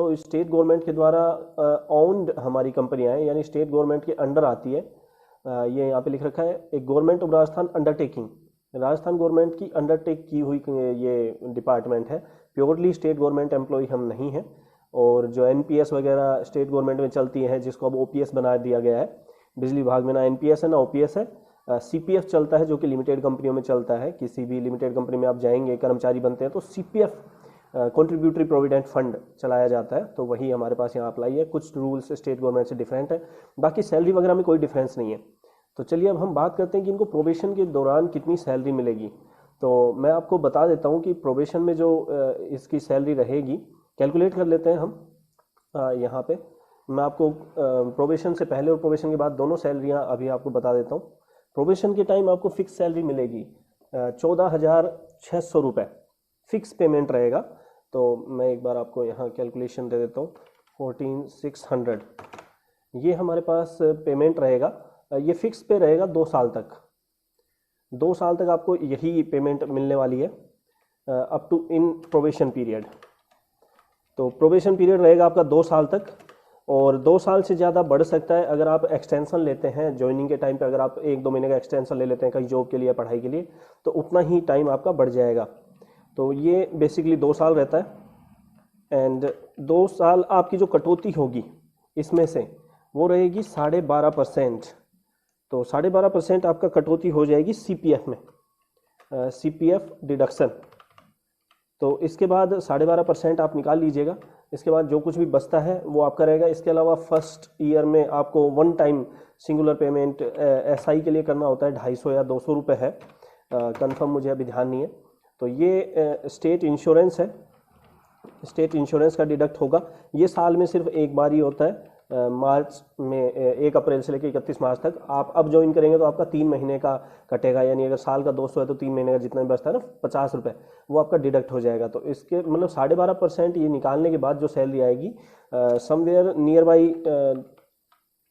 जो state government के द्वारा ओन्ड हमारी कंपनियां हैं, यानी स्टेट गवर्नमेंट के अंडर आती है। ये यहाँ पे लिख रखा है, एक government of Rajasthan undertaking, Rajasthan government की अंडरटेक की हुई ये डिपार्टमेंट है। प्योरली स्टेट गवर्नमेंट एम्प्लॉय हम नहीं हैं। और जो एनपीएस वगैरह स्टेट गवर्नमेंट में चलती है, जिसको अब ओपीएस बना दिया गया है, बिजली विभाग में ना एनपीएस है ना ओपीएस है, सीपीएफ चलता है, जो कि लिमिटेड कंपनियों में चलता है। किसी भी लिमिटेड कंपनी में आप जाएंगे, कर्मचारी बनते हैं, तो सीपीएफ कंट्रीब्यूटरी प्रोविडेंट फंड चलाया जाता है। तो वही हमारे पास यहाँ अप्लाई है। कुछ रूल्स स्टेट गवर्नमेंट से डिफरेंट है, बाकी सैलरी वगैरह में कोई डिफरेंस नहीं है। तो चलिए अब हम बात करते हैं कि इनको प्रोबेशन के दौरान कितनी सैलरी मिलेगी। तो मैं आपको बता देता हूँ कि प्रोबेशन में जो इसकी सैलरी रहेगी, कैलकुलेट कर लेते हैं हम। यहाँ पे मैं आपको प्रोबेशन से पहले और प्रोबेशन के बाद दोनों सैलरियाँ अभी आपको बता देता हूँ। प्रोबेशन के टाइम आपको फिक्स सैलरी मिलेगी 14,600 रुपये फिक्स पेमेंट रहेगा। तो मैं एक बार आपको यहाँ कैलकुलेशन दे देता हूँ। 14,600 ये हमारे पास पेमेंट रहेगा। ये फिक्स पे रहेगा 2 साल तक। 2 साल तक आपको यही पेमेंट मिलने वाली है, up to in probation period. तो प्रोबेशन पीरियड रहेगा आपका 2 साल तक, और 2 साल से ज़्यादा बढ़ सकता है अगर आप एक्सटेंशन लेते हैं। ज्वाइनिंग के टाइम पे अगर आप 1-2 महीने का एक्सटेंशन ले लेते हैं कहीं जॉब के लिए, पढ़ाई के लिए, तो उतना ही टाइम आपका बढ़ जाएगा। तो ये बेसिकली 2 साल रहता है। एंड 2 साल आपकी जो कटौती होगी इसमें से वो रहेगी 12.5%। तो 12.5% आपका कटौती हो जाएगी सीपीएफ में, सीपीएफ डिडक्शन। तो इसके बाद 12.5% आप निकाल लीजिएगा। इसके बाद जो कुछ भी बचता है वो आपका रहेगा। इसके अलावा फर्स्ट ईयर में आपको 1 टाइम सिंगुलर पेमेंट एसआई के लिए करना होता है, 250 या 200 रुपये है, कंफर्म मुझे अभी ध्यान नहीं है। तो ये स्टेट इंश्योरेंस है, स्टेट इंश्योरेंस का डिडक्ट होगा। ये साल में सिर्फ एक बार ही होता है, मार्च में 1 अप्रैल से लेकर 31 मार्च तक। आप अब ज्वाइन करेंगे तो आपका 3 महीने का कटेगा, यानी अगर साल का 200 है तो 3 महीने का जितना भी बचता है ना 50 रुपये, वो आपका डिडक्ट हो जाएगा। तो इसके मतलब 12.5% ये निकालने के बाद जो सैलरी आएगी समवेयर नियर बाई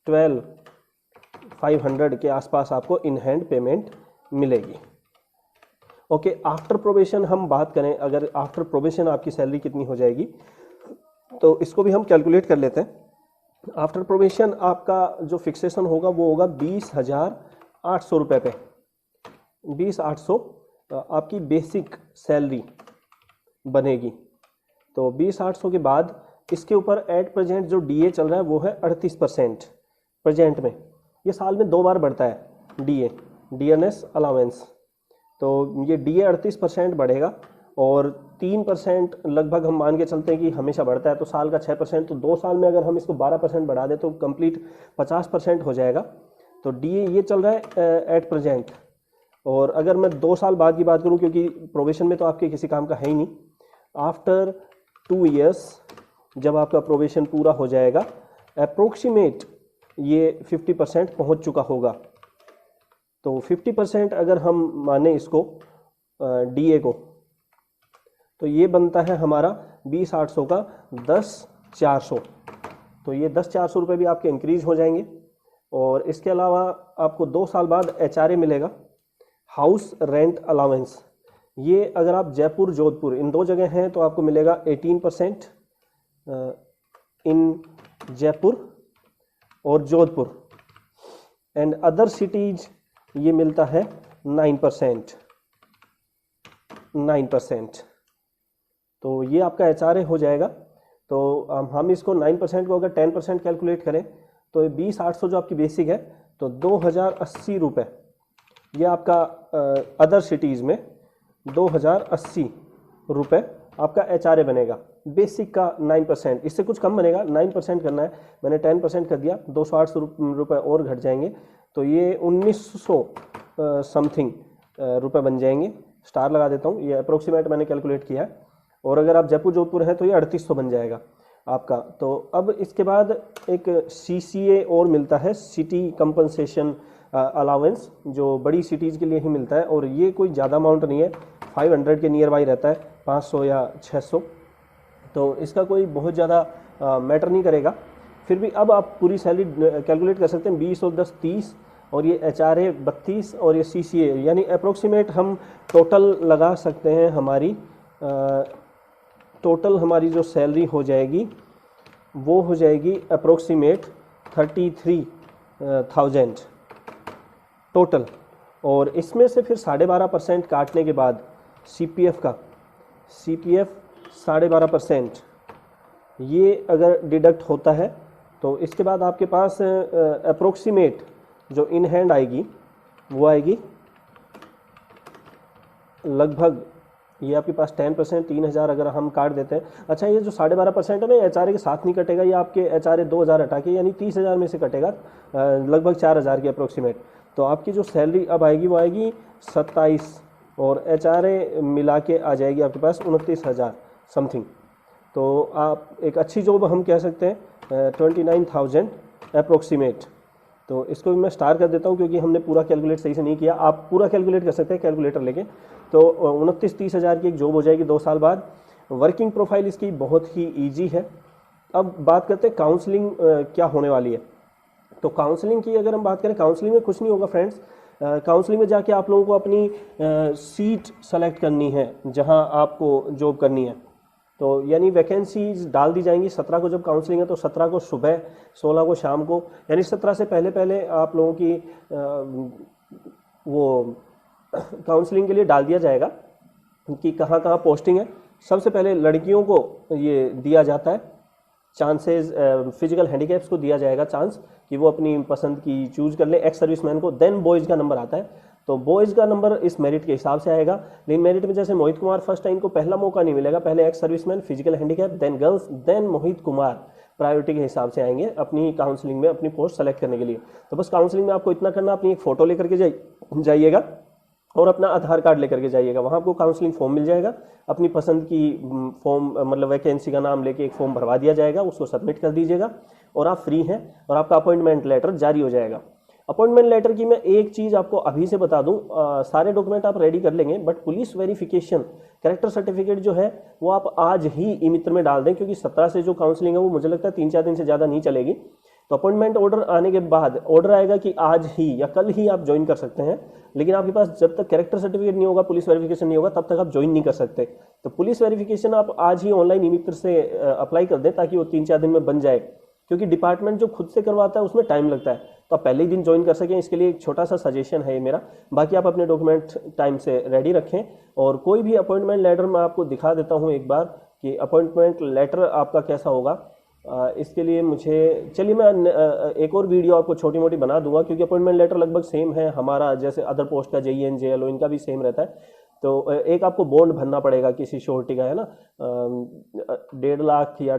12,500 के आसपास आपको इन हैंड पेमेंट मिलेगी। ओके, आफ्टर प्रोबेशन हम बात करें, अगर आफ्टर प्रोबेशन आपकी सैलरी कितनी हो जाएगी, तो इसको भी हम कैलकुलेट कर लेते हैं। आफ्टर प्रोबेशन आपका जो फिक्सेशन होगा वो होगा 20,800 रुपये पे। 20,800 आपकी बेसिक सैलरी बनेगी। तो 20,800 के बाद इसके ऊपर एट प्रेजेंट जो डीए चल रहा है वो है 38% प्रेजेंट में। ये साल में 2 बार बढ़ता है डीए, डियरनेस अलाउंस। तो ये डीए 38% बढ़ेगा, और 3% लगभग हम मान के चलते हैं कि हमेशा बढ़ता है। तो साल का 6%, तो 2 साल में अगर हम इसको 12% बढ़ा दें तो कंप्लीट 50% हो जाएगा। तो डीए ये चल रहा है एट प्रेजेंट। और अगर मैं 2 साल बाद की बात करूं, क्योंकि प्रोबेशन में तो आपके किसी काम का है ही नहीं, आफ्टर 2 ईयर्स जब आपका प्रोबेशन पूरा हो जाएगा, अप्रोक्सीमेट ये 50% पहुंच चुका होगा। तो 50% अगर हम माने इसको डीए को, तो ये बनता है हमारा 20,800 का 10,400। तो ये 10,400 रुपये भी आपके इंक्रीज हो जाएंगे। और इसके अलावा आपको 2 साल बाद एचआरए मिलेगा, हाउस रेंट अलाउंस। ये अगर आप जयपुर जोधपुर इन 2 जगह हैं तो आपको मिलेगा 18% इन जयपुर और जोधपुर। एंड अदर सिटीज ये मिलता है 9%। तो ये आपका एचआरए हो जाएगा। तो हम इसको 9% को अगर 10% कैलकुलेट करें तो 20,800 जो आपकी बेसिक है, तो 2,080 रुपये ये आपका अदर सिटीज़ में 2,080 रुपये आपका एचआरए बनेगा। बेसिक का 9%, इससे कुछ कम बनेगा, 9% करना है, मैंने 10% कर दिया, 208 रुपये और घट जाएंगे। तो ये 1,900 समथिंग रुपये बन जाएंगे। स्टार लगा देता हूँ, ये अप्रोक्सीमेट मैंने कैलकुलेट किया है। और अगर आप जयपुर जोधपुर हैं तो ये 3,800 बन जाएगा आपका। तो अब इसके बाद एक सीसीए और मिलता है, सिटी कंपनसेशन अलाउंस, जो बड़ी सिटीज़ के लिए ही मिलता है। और ये कोई ज़्यादा अमाउंट नहीं है, 500 के नियर बाई रहता है, 500 या 600। तो इसका कोई बहुत ज़्यादा मैटर नहीं करेगा। फिर भी अब आप पूरी सैलरी कैलकुलेट कर सकते हैं, 20 और 10 30, और ये एचआरए 32 और ये सीसीए, यानी अप्रोक्सीमेट हम टोटल लगा सकते हैं। हमारी टोटल हमारी जो सैलरी हो जाएगी वो हो जाएगी अप्रोक्सीमेट 33,000 टोटल। और इसमें से फिर 12.5% काटने के बाद CPF का, CPF 12.5% ये अगर डिडक्ट होता है तो इसके बाद आपके पास अप्रोक्सीमेट जो इन हैंड आएगी वो आएगी लगभग, ये आपके पास 10%, 3,000 अगर हम काट देते हैं। अच्छा, ये जो 12.5% है ना, HRA के साथ नहीं कटेगा, ये आपके HRA 2,000 हटा के यानी 30,000 में से कटेगा लगभग 4,000 के अप्रोक्सीमेट। तो आपकी जो सैलरी अब आएगी वो आएगी 27 और HRA मिला के आ जाएगी आपके पास 29,000 समथिंग। तो आप एक अच्छी जॉब हम कह सकते हैं 29,000 अप्रोक्सीमेट। तो इसको भी मैं स्टार कर देता हूँ क्योंकि हमने पूरा कैलकुलेट सही से नहीं किया, आप पूरा कैलकुलेट कर सकते हैं कैलकुलेटर लेके। तो 29-30,000 की एक जॉब हो जाएगी 2 साल बाद। वर्किंग प्रोफाइल इसकी बहुत ही ईजी है। अब बात करते हैं काउंसलिंग क्या होने वाली है। तो काउंसलिंग की अगर हम बात करें, काउंसलिंग में कुछ नहीं होगा फ्रेंड्स। काउंसलिंग में जाके आप लोगों को अपनी सीट सेलेक्ट करनी है जहां आपको जॉब करनी है। तो यानी वैकेंसीज डाल दी जाएंगी 17 को, जब काउंसलिंग है तो 17 को सुबह, 16 को शाम को, यानी 17 से पहले पहले आप लोगों की वो काउंसलिंग के लिए डाल दिया जाएगा कि कहाँ कहाँ पोस्टिंग है। सबसे पहले लड़कियों को ये दिया जाता है चांसेस, फिजिकल हैंडीकैप्स को दिया जाएगा चांस कि वो अपनी पसंद की चूज कर ले, एक्स सर्विसमैन को। देन बॉयज़ का नंबर आता है, तो बॉयज़ का नंबर इस मेरिट के हिसाब से आएगा। लेकिन मेरिट में जैसे मोहित कुमार फर्स्ट टाइम को पहला मौका नहीं मिलेगा, पहले ex serviceman, physical handicap, then girls, then Mohit Kumar priority के हिसाब से आएंगे अपनी काउंसलिंग में अपनी पोस्ट सेलेक्ट करने के लिए। तो बस काउंसलिंग में आपको इतना करना, अपनी एक फ़ोटो लेकर के जाइएगा और अपना आधार कार्ड लेकर के जाइएगा। वहाँ आपको काउंसलिंग फॉर्म मिल जाएगा, अपनी पसंद की फॉर्म मतलब वैकेंसी का नाम लेके एक फॉर्म भरवा दिया जाएगा, उसको सबमिट कर दीजिएगा और आप फ्री हैं और आपका अपॉइंटमेंट लेटर जारी हो जाएगा। अपॉइंटमेंट लेटर की मैं एक चीज़ आपको अभी से बता दूं, सारे डॉक्यूमेंट आप रेडी कर लेंगे, but police verification character certificate जो है वो आप आज ही ई मित्र में डाल दें, क्योंकि 17 से जो काउंसलिंग है वो मुझे लगता है 3-4 दिन से ज़्यादा नहीं चलेगी। तो अपॉइंटमेंट ऑर्डर आने के बाद ऑर्डर आएगा कि आज ही या कल ही आप ज्वाइन कर सकते हैं, लेकिन आपके पास जब तक कैरेक्टर सर्टिफिकेट नहीं होगा, पुलिस वेरिफिकेशन नहीं होगा, तब तक आप ज्वाइन नहीं कर सकते। तो पुलिस वेरिफिकेशन आप आज ही ऑनलाइन ई मित्र से अप्लाई कर दें ताकि वो 3-4 दिन में बन जाए, क्योंकि डिपार्टमेंट जो खुद से करवाता है उसमें टाइम लगता है। तो आप पहले ही दिन ज्वाइन कर सकें, इसके लिए एक छोटा सा सजेशन है ये मेरा। बाकी आप अपने डॉक्यूमेंट टाइम से रेडी रखें। और कोई भी अपॉइंटमेंट लेटर मैं आपको दिखा देता हूँ एक बार कि अपॉइंटमेंट लेटर आपका कैसा होगा। इसके लिए मुझे, चलिए मैं एक और वीडियो आपको छोटी मोटी बना दूंगा, क्योंकि अपॉइंटमेंट लेटर लगभग सेम है हमारा, जैसे अदर पोस्ट का JEN JLO इनका भी सेम रहता है। तो एक आपको बॉन्ड भरना पड़ेगा किसी श्योरिटी का, है ना, 1.5 लाख या